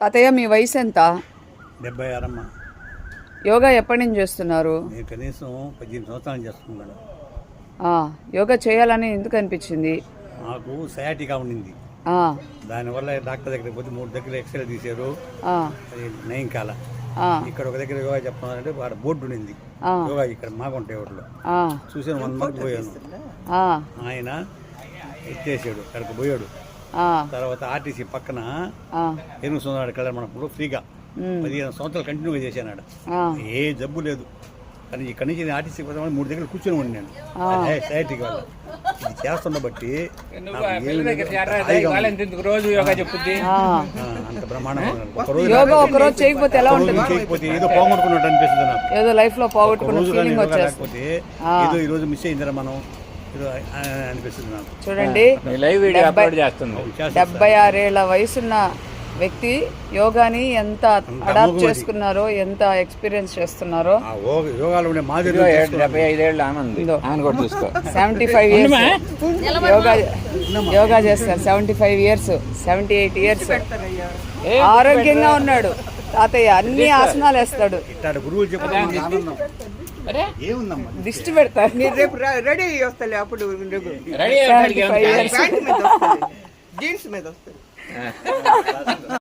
తాతయ్య మీ వయసు ఎంత? 76 అమ్మ. యోగా ఎప్పటి నుంచి చేస్తున్నారు? నేను కనీసం 18 సంవత్సరాలు చేస్తున్నాను. యోగా చేయాలని ఎందుకు అనిపించింది? నాకు సయాటికా ఉండింది. దానివల్ల డాక్టర్ దగ్గరికి పోతే 3 దగ్గర ఎక్స్రే తీశారు. అది నయం కాల. ఇక్కడ ఒక దగ్గర యోగా చెప్తున్నారంటే వాడ బోర్డు ఉండింది యోగా ఇక్కడ మాగుంటే ఊర్లో చూసాను. 1 మంత్ పోయాను. ఆయన ఎత్తేసాడు, అక్కడికి పోయాడు. తర్వాత ఆర్టీసీ పక్కన ఎరుగు సోదరుడు కళ్యాణ మండపంలో ఫ్రీగా 15 సంవత్సరాలు కంటిన్యూగా చేశాను. ఏ జబ్బు లేదు. కానీ ఇక్కడ నుంచి నేను ఆర్టీసీ 3 దగ్గర కూర్చొని ఉన్నాను సైటికి వల్ల. ఇది చేస్తున్న బట్టి రోజు యోగా చెప్పుద్ది అంత బ్రహ్మాండంగా చేయకపోతే ఎలా ఉంటుంది? చేయకపోతే ఏదో పోగొట్టుకున్నట్టు అనిపిస్తుంది నాకు. ఏదో లైఫ్ లో పోగొట్టుకున్న లేకపోతే ఏదో ఈ రోజు మిస్ అయిందిరా మనం అనిపిస్తుంది నాకు. చూడండి, 76 ఏళ్ల వయసున్న వ్యక్తి యోగాని ఎంత అడాప్ట్ చేసుకున్నారో, ఎంత ఎక్స్పీరియన్స్ చేస్తున్నారో. 75 ఏళ్ళ ఆనంద్ 75 ఇయర్స్ యోగా చేస్తారు. 75 ఇయర్స్, 78 ఇయర్స్ ఆరోగ్యంగా ఉన్నాడు తాతయ్య. అన్ని ఆసనాలు వేస్తాడు. దిష్టి పెడతారు. మీరు రేపు రెడీ వస్తలే, అప్పుడు జీన్స్ మీద వస్తుంది.